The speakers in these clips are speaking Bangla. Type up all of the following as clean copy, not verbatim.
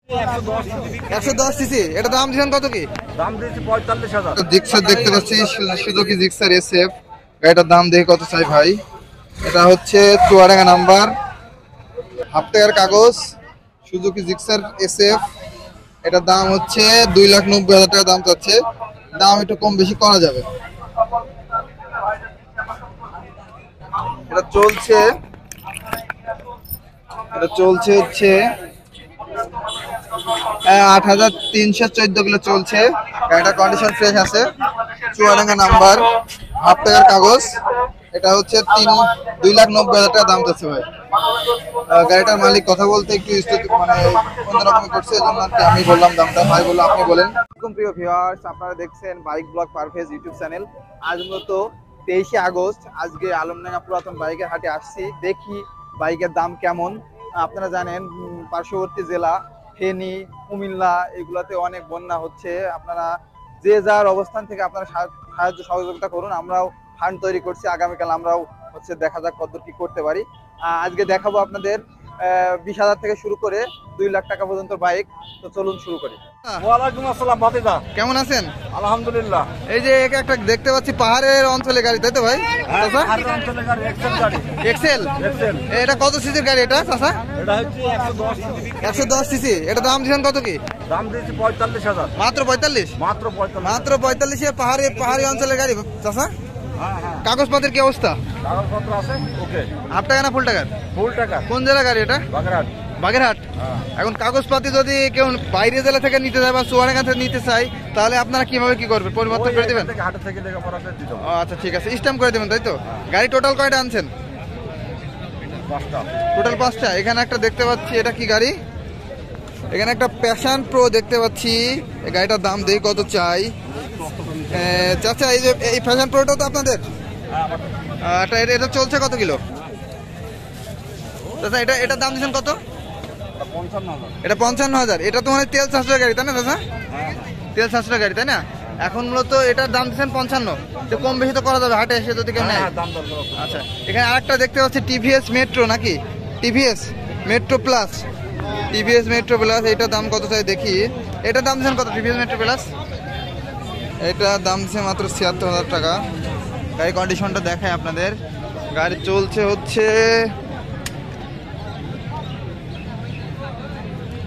110 সিসি। এটা দাম দিয়েছেন কত কি? দাম দিয়েছি 45,000। জিক্সার দেখতে পাচ্ছি, সুজুকি জিক্সার এসএফ। গাড়িটার দাম দেখে কত চাই ভাই? এটা হচ্ছে চুয়াডাঙ্গা নাম্বার, হাফ টাকার কাগজ, সুজুকি জিক্সার এসএফ। এটার দাম হচ্ছে 2,90,000 টাকা দাম চাচ্ছে। দাম একটু কম বেশি করা যাবে। এটা চলছে হচ্ছে 8,314 কিলো চলছে। গাড়িটা কন্ডিশন ফ্রেশ আছে, চুয়াডাঙ্গা নাম্বার, হাফ টাকার কাগজ। এটা হচ্ছে 2,90,000 টাকা দাম চাচ্ছে ভাই। গাড়িটার মালিক কথা বলতে একটু মানে অন্যরকম করছে, এই জন্য আমি বললাম দামটা, ভাই বললো আপনি বলেন। প্রিয় ভিউয়ার্স, আপনারা দেখছেন bike blog Parvez YouTube channel. আজ মূলত 23শে আগস্ট, আজকে আলমডাঙ্গা পুরাতন বাইকের হাটে আসছি, দেখি বাইকের দাম কেমন। আপনারা জানেন পার্শ্ববর্তী জেলা ফেনী, কুমিল্লা এগুলাতে অনেক বন্যা হচ্ছে। আপনারা যে যার অবস্থান থেকে আপনারা সাহায্য সহযোগিতা করুন। আমরাও ফান্ড তৈরি করছি, আগামীকাল আমরাও হচ্ছে দেখা যাক কত কি করতে পারি। আজকে দেখাবো আপনাদের 20,000 থেকে শুরু করে 2 লাখ টাকা পর্যন্ত বাইক। তো চলুন শুরু করি। ওয়ালাইকুম আসসালাম ভাতিজা, কেমন আছেন? আলহামদুলিল্লাহ। এই যে একটা দেখতে পাচ্ছি পাহাড়ের অঞ্চলে গাড়ি, তাই তো ভাই? এক্সেল। এটা কত সিসির গাড়ি এটা চাচা? এটা হচ্ছে 110 সিসি। এটা দাম দিয়েছেন কত কি? দাম দিয়েছি 45,000। মাত্র 45? মাত্র 45 পাহাড়ি অঞ্চলের গাড়ি চাচা। কাগজপত্রের কি অবস্থা? কাগজপত্র আছে ওকে। হাফ টাকা না ফুল টাকা? ফুল টাকা। কোন জেলা গাড়ি এটা? বাগেরহাট। এখন কাগজপাতি যদি কেউ বাইরে জেলা থেকে নিতে চায় বা চুয়াডাঙ্গা থেকে নিতে চায়, তাহলে আপনারা কিভাবে কি করবেন? পরিবর্তন করে দেবেন? আচ্ছা ঠিক আছে, স্ট্যাম্প করে দেবেন তাই তো? গাড়ি টোটাল কয়টা আনছেন? টোটাল 5টা। এখানে একটা দেখতে পাচ্ছি, এটা কি গাড়ি? এখানে একটা প্যাশন প্রো দেখতে পাচ্ছি। এই গাড়িটার দাম দেখি কত চাই। চাচা এই যে এই প্যাশন প্রোটা তো আপনাদের? এটা চলছে কত কিলো চাচা? এটার দাম দিচ্ছেন কত? এটা 55,000। এটা তো মানে তেল সাশ্রয় গাড়ি তাই না চাচা? তেল সাশ্রয় গাড়ি তাই না? এখন মূলত এটার দাম দিচ্ছেন 55। তো কম বেশি তো করা যাবে হাটে এসে যদি কেউ নেয়। আচ্ছা, এখানে আরেকটা দেখতে পাচ্ছি টিভিএস মেট্রো নাকি? TVS metro plus. TVS metro plus, এটার দাম কত চাই দেখি। এটার দাম দিচ্ছেন কত টিভিএস মেট্রো প্লাস? এটা দাম দিচ্ছে মাত্র 76,000 টাকা। গাড়ি কন্ডিশনটা দেখায় আপনাদের। গাড়ি চলছে হচ্ছে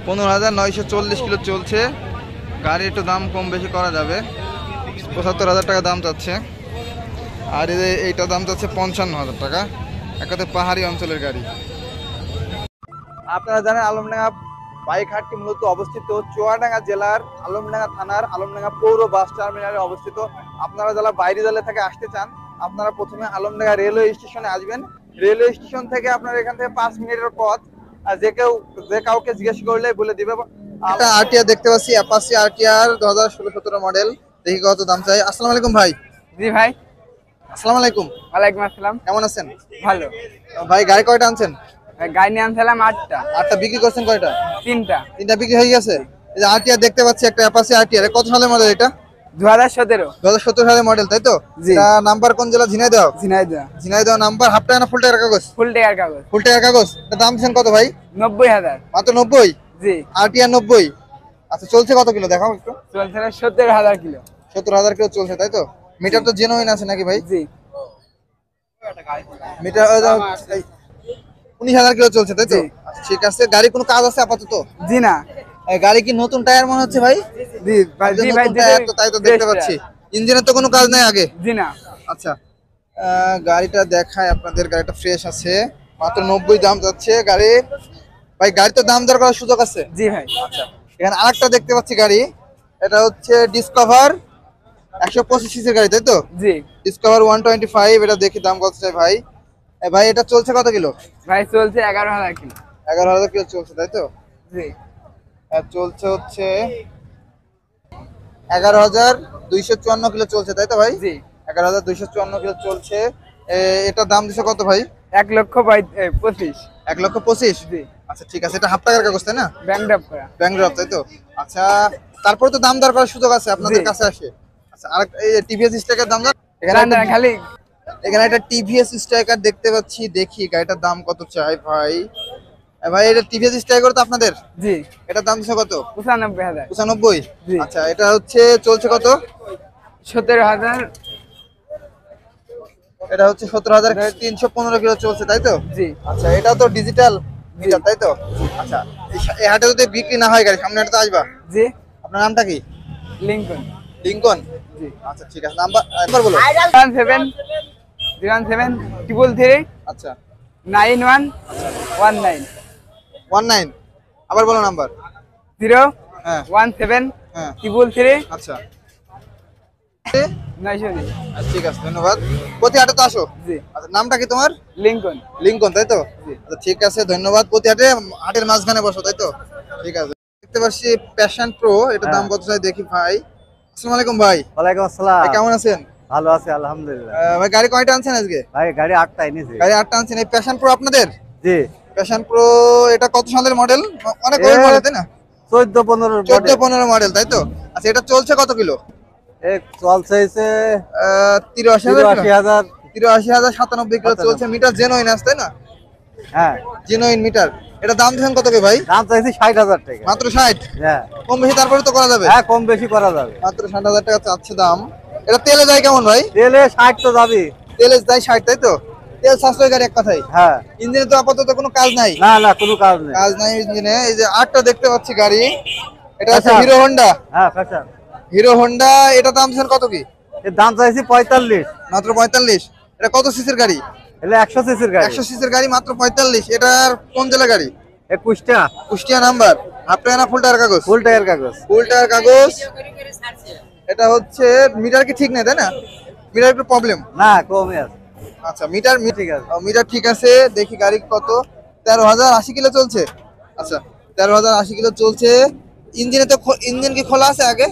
15,940 কিলো চলছে। গাড়ি একটু দাম কম বেশি করা যাবে। 75,000 টাকা দাম চাচ্ছে। আর এইটা দাম চাচ্ছে 55,000 টাকা। একাতে পাহাড়ি অঞ্চলের গাড়ি। আপনারা জানেন আলমডাঙ্গা বাইক হাটটি মূলত অবস্থিত চুয়াডাঙ্গা জেলার আলমডাঙ্গা থানার আলমডাঙ্গা পৌর বাস টার্মিনালে অবস্থিত। আপনারা যারা বাইরে জেলা থেকে আসতে চান, আপনারা প্রথমে আলমডাঙ্গা রেলওয়ে স্টেশনে আসবেন। রেলওয়ে স্টেশন থেকে আপনারা এখান থেকে 5 মিনিটের পথ। যে কাউকে জিজ্ঞেস করলে বলে দিবে। একটা আরটিআর দেখতে পাচ্ছি, অ্যাপাচি আরটিআর 2016-17 মডেল। দেখি কত দাম চাই। আসসালামু আলাইকুম ভাই। জি ভাই। আসসালামু আলাইকুম। ওয়ালাইকুম আসসালাম। কেমন আছেন? ভালো। ভাই গাড়ি কয়টা আনছেন? গাড়ি নিয়ে আনছিলাম 8টা। 8টা বিক্রি করছেন কয়টা? 3টা বিক্রি হয়ে গেছে। এই যে আরটিআর দেখতে পাচ্ছি, একটা অ্যাপাচি আরটিআর। কত সালের মডেল এটা? 2017 সালের মডেল তাই তো? এটা নাম্বার কোন জেলা? ঝিনাইদহ নাম্বার। হাফ টাকা না ফুল টাকার কাগজ? ফুল টাকার কাগজ। ফুল টাকার কাগজ। এটা দাম দিচ্ছেন কত ভাই? 90,000। মাত্র 90? জি। আরটিআর 90। আচ্ছা, চলছে কত কিলো দেখাও একটু। চলছে 70,000 কিলো। 70,000 কিলো চলছে তাই তো? মিটার তো জেনুইন আছে নাকি ভাই? জি। মিটার 19,000 কিলো চলছে তাই তো? ঠিক আছে। গাড়ি কোনো কাজ আছে আপাতত? জি না। গাড়ি কি নতুন টায়ার মনে হচ্ছে ভাই? জি ভাই। জি ভাই, তো তাই তো দেখতে পাচ্ছি। ইঞ্জিনের তো কোনো কাজ নাই আগে? জি না। আচ্ছা, গাড়িটা দেখায় আপনাদের। গাড়িটা ফ্রেশ আছে, মাত্র 90 দাম যাচ্ছে গাড়ি। ভাই গাড়ি তো দাম দর করার সুযোগ আছে? জি ভাই। আচ্ছা, এখানে আরেকটা দেখতে পাচ্ছি গাড়ি। এটা হচ্ছে ডিসকভার 125 সিসির গাড়ি তাই তো? জি। ডিসকভার 125। এটা দেখি দাম কত চাই ভাই। ভাই এটা চলছে কত কিলো? ভাই চলছে 11,000 কিলো। 11,000 কিলো চলছে তাই তো? জি। চলছে হচ্ছে 11,254 কিলো চলছে তাই তো ভাই? জি। 11,254 কিলো চলছে। এটার দাম দিছে কত ভাই? 1,25,000। 1,25,000? জি। আচ্ছা ঠিক আছে। এটা হাফ টাকার কাগজ তাই না? ব্যাংক ড্রাফট করা। ব্যাংক ড্রাফট তাই তো? আচ্ছা, তারপরে তো দাম দর করার সুযোগ আছে আপনাদের কাছে আসে। আচ্ছা, আর এই টিভিএস স্ট্রাইকার দাম দর এখানে একটা টিভিএস স্ট্রাইকার দেখতে পাচ্ছি। দেখি গাড়িটার দাম কত চাই ভাই। ভাই এটা টিভিএস স্ট্রাইকার তো আপনাদের? জি এটার দাম দিচ্ছে কত? 95,000। 95। জি। আচ্ছা এটা হচ্ছে চলছে কত? 17,000। এটা হচ্ছে 17,315 কিলো চলছে তাই তো? জি আচ্ছা এটা তো ডিজিটাল মিটার তাই তো? আচ্ছা এই হাটে যদি বিক্রি না হয় গাড়ি সামনে হাটে তো আসবা। জি আপনার নামটা কি? লিংকন। লিঙ্কন। জি আচ্ছা ঠিক আছে, নাম্বার বলো। 017 আচ্ছা 9119 19 আবার বলো নাম্বার। 017 হ্যাঁ 333 আচ্ছা 920। ঠিক আছে ধন্যবাদ। প্রতি হাটে তো আসো? জি আচ্ছা নামটা কি তোমার? লিংকন। লিঙ্কন তাই তো? জি। আচ্ছা ঠিক আছে ধন্যবাদ। প্রতি হাটে হাটের মাঝখানে বসো তাই তো? ঠিক আছে। দেখতে পাচ্ছি প্যাশন প্রো, এটার দাম কত চাই দেখি ভাই। আসসালামু আলাইকুম ভাই। ওয়ালাইকুম আসসালাম। ভাই কেমন আছেন? ভালো আছি আলহামদুলিল্লাহ। ভাই গাড়ি কয়টা আনছেন আজকে? ভাই গাড়ি 8টা এনেছি। গাড়ি 8টা আনছেন। এই প্যাশন প্রো আপনাদের? জি প্যাশন প্রো এটা কত সালের মডেল? অনেক ওল্ড মডেল তাই না? 14-15 14-15 মডেল তাই তো? আচ্ছা এটা চলছে কত কিলো? চলছে হচ্ছে 83,000 কিলো। 83,000। 83,097 কিলো চলছে। মিটার জেনুইন আছে তাই না? হ্যাঁ জেনুইন মিটার। এটা দাম দিচ্ছেন কত কি ভাই? দাম চাইছি 60,000 টাকা। মাত্র 60? হ্যাঁ কম বেশি তারপরে তো করা যাবে। হ্যাঁ কম বেশি করা যাবে। মাত্র 60,000 টাকা চাচ্ছে দাম। এটা তেলে যায় কেমন ভাই? তেলে 60 তো যাবে। তেলে যায় 60 তাই তো? তেল সাশ্রয় গাড়ি এক কথাই। হ্যাঁ ইঞ্জিনে তো আপাতত কোনো কাজ নাই। না না কোনো কাজ নেই। কাজ নাই ইঞ্জিনে। এই যে 8টা দেখতে পাচ্ছি গাড়ি, এটা হচ্ছে আচ্ছা। Hero Honda. হ্যাঁ ফ্যাশন। হিরো হোন্ডা এটা দাম দিচ্ছেন কত কি? এর দাম চাইছি 45। মাত্র 45। এটা কত সিসির গাড়ি? এলে 100 সিসির গাড়ি। 100 সিসির গাড়ি মাত্র 45। এটার কোন জেলা গাড়ি? 21টা কুষ্টিয়া নাম্বার। হাফ টাকা না ফুল টাকার কাগজ? ফুল টায়ার কাগজ। ফুল টাকার কাগজ। এটা হচ্ছে মিটার কি ঠিক নেই তাই না? মিটার একটু প্রবলেম। না কমই আছে। আচ্ছা মিটার ঠিক আছে। মিটার ঠিক আছে। দেখি গাড়ি কত? 13,080 কিলো চলছে। আচ্ছা 13,080 কিলো চলছে। ইঞ্জিনে তো ইঞ্জিন কি খোলা আছে আগে?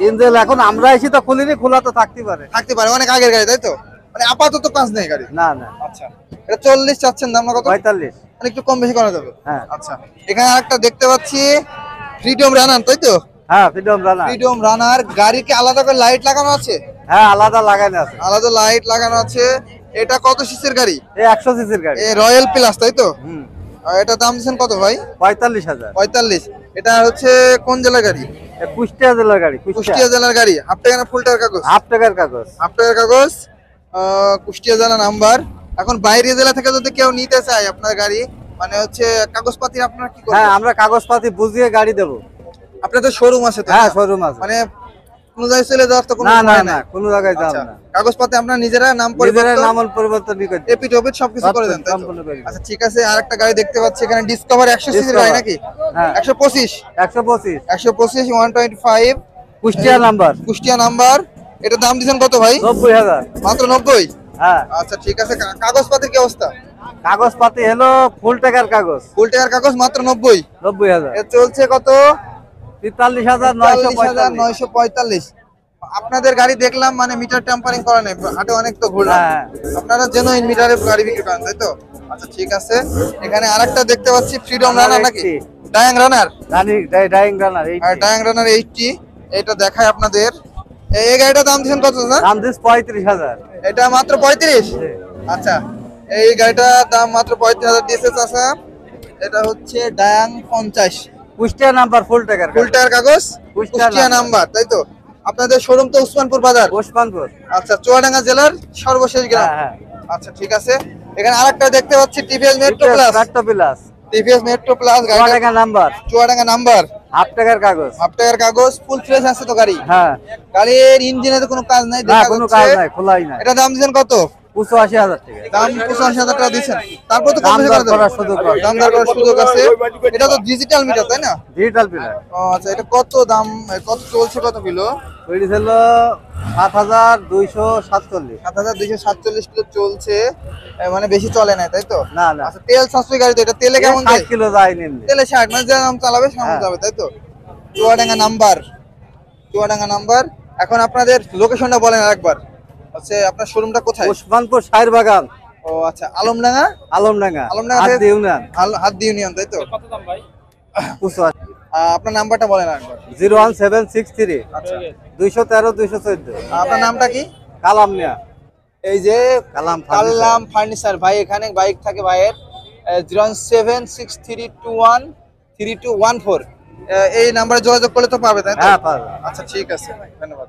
ইঞ্জিন এখন আমরা এসে তো খুলিনি, খোলা তো থাকতে পারে। থাকতে পারে, অনেক আগের গাড়ি তাই তো? মানে আপাতত কাজ নেই গাড়ি। না না আচ্ছা এটা 40 চাচ্ছেন, দাম না কত? 45। মানে একটু কম বেশি করা যাবে। হ্যাঁ আচ্ছা এখানে আরেকটা দেখতে পাচ্ছি ফ্রিডম রানার তাই তো? হ্যাঁ ফ্রিডম রানার। ফ্রিডম রানার। গাড়ি কি আলাদা করে লাইট লাগানো আছে? হ্যাঁ আলাদা লাগানো আছে। আলাদা লাইট লাগানো আছে। এটা কত সিসির গাড়ি? 100 সিসির গাড়ি। এ রয়্যাল প্লাস তাই তো? হুম আর এটা দাম দিচ্ছেন কত ভাই? 45,000। 45। এটা হচ্ছে কোন জেলার গাড়ি? কুষ্টিয়া জেলার গাড়ি। কুষ্টিয়া জেলার গাড়ি। হাফ টাকা না ফুল টাকার কাগজ? হাফ টাকার কাগজ। হাফ টাকার কাগজ। কুষ্টিয়া জেলা নাম্বার। এখন বাইরের জেলা থেকে যদি কেউ নিতে চায় আপনার গাড়ি, মানে হচ্ছে কাগজপাতি আপনারা কি হ্যাঁ করবেন? আমরা কাগজপাতি বুঝিয়ে গাড়ি দেবো। আপনার তো শোরুম আছে তো? হ্যাঁ শোরুম আছে। মানে কোন জায়গায় চলে যাওয়ার তো কোনো না না ভয় না নাই। কোনো জায়গায় যাব আচ্ছা না। কাগজপাতি আপনারা নিজেরা নাম নিজেরা পরিবর্তন নাম পরিবর্তন করে দেব। এপিট ওপিট সবকিছু করে দেন তাই তো? সম্পূর্ণ করে দেব। আচ্ছা ঠিক আছে। আরেকটা গাড়ি দেখতে পাচ্ছি এখানে ডিসকভার 100 সিসির গাড়ি নাকি? হ্যাঁ 125। 125 125 125 কুষ্টিয়া নাম্বার। কুষ্টিয়া নাম্বার। এটা দাম দিচ্ছেন কত ভাই? 90,000। মাত্র 90। হ্যাঁ আচ্ছা ঠিক আছে। কাগজপাতির কি অবস্থা? কাগজপাতি হলো ফুল টাকার কাগজ। ফুল টাকার কাগজ মাত্র 90। 90,000। এ চলছে কত? 43,945। 43,945। আপনাদের গাড়ি দেখলাম মানে মিটার টেম্পারিং করা নেই, হাটে অনেক তো ঘুরলাম। হ্যাঁ। আপনারা জেনুইন মিটারে গাড়ি বিক্রি করেন তাই তো? আচ্ছা ঠিক আছে। এখানে আরেকটা দেখতে পাচ্ছি ফ্রিডম রানার নাকি? ডায়াং রানার। ডাইং রানার আর ডায়াং রানার 80। এটা দেখায় আপনাদের। এই গাড়িটার দাম দিচ্ছেন কত স্যার? দাম দিস 35,000। এটা মাত্র 35। আচ্ছা এই গাড়িটার দাম মাত্র 35,000 দিয়েছে চাচা। এটা হচ্ছে ডায়াং 50। কুষ্টিয়া নাম্বার ফুল টাকার ফুল টাকার কাগজ। কুষ্টিয়া কুষ্টিয়া নাম্বার তাই তো? আপনাদের শোরুম তো উসমানপুর বাজার। ওসমানপুর। আচ্ছা চুয়াডাঙ্গা জেলার সর্বশেষ গ্রাম। হ্যাঁ আচ্ছা ঠিক আছে। এখানে আরেকটা দেখতে পাচ্ছি TVS metro plus. Metro plus TVS metro plus গাড়িটা টাকা নাম্বার। চুয়াডাঙ্গা নাম্বার। হাফ টাকার কাগজ। হাফ টাকার কাগজ। ফুল ফ্রেশ আছে তো গাড়ি? হ্যাঁ গাড়ির ইঞ্জিনে তো কোনো কাজ নাই না দেখা কোনো যাচ্ছে। কাজ নাই, খোলাই নাই। এটা দাম দিচ্ছেন কত? 85,000 টাকা। দাম 85,000 টাকা দিচ্ছেন। তারপর তো কম দাম বেশি দর করা করার যাবে। সুযোগ আছে। দাম দর করার সুযোগ আছে। এটা তো ডিজিটাল মিটার তাই না? Digital plus. ও আচ্ছা এটা কত দাম, কত চলছে কত কিলো? ওইটি ছিল 7,247। 7,247 কিলো চলছে। মানে বেশি চলে না তাই তো? না না আচ্ছা তেল সাশ্রয়ী গাড়ি তো? এটা তেলে কেমন যায়? 60 কিলো যায় নিম্নে। তেলে 60 মানে যেমন চালাবে সেমন হ্যাঁ। যাবে তাই তো? চুয়াডাঙ্গা নাম্বার। চুয়াডাঙ্গা নাম্বার। এখন আপনাদের লোকেশনটা বলেন আরেকবার। আচ্ছা আপনার শোরুমটা কোথায়? ওসমানপুর শাইর বাগান। ও আচ্ছা আলমডাঙ্গা। আলমডাঙ্গা। আলমডাঙ্গা হাত থেকে- দিয়ে ইউনিয়ন। হাত ইউনিয়ন তাই তো? 85। আপনার নাম্বারটা বলেন আরেকবার। 01763 আচ্ছা 213 214। আপনার নামটা কি? কালাম মিয়া। এই যে কালাম কাল্লাম ফার্নিচার ভাই, এখানে বাইক থাকে ভাইয়ের। 07632132214 এই নাম্বারে যোগাযোগ করলে তো পাবে, তাই তো? হ্যাঁ পাবে। আচ্ছা ঠিক আছে, ধন্যবাদ।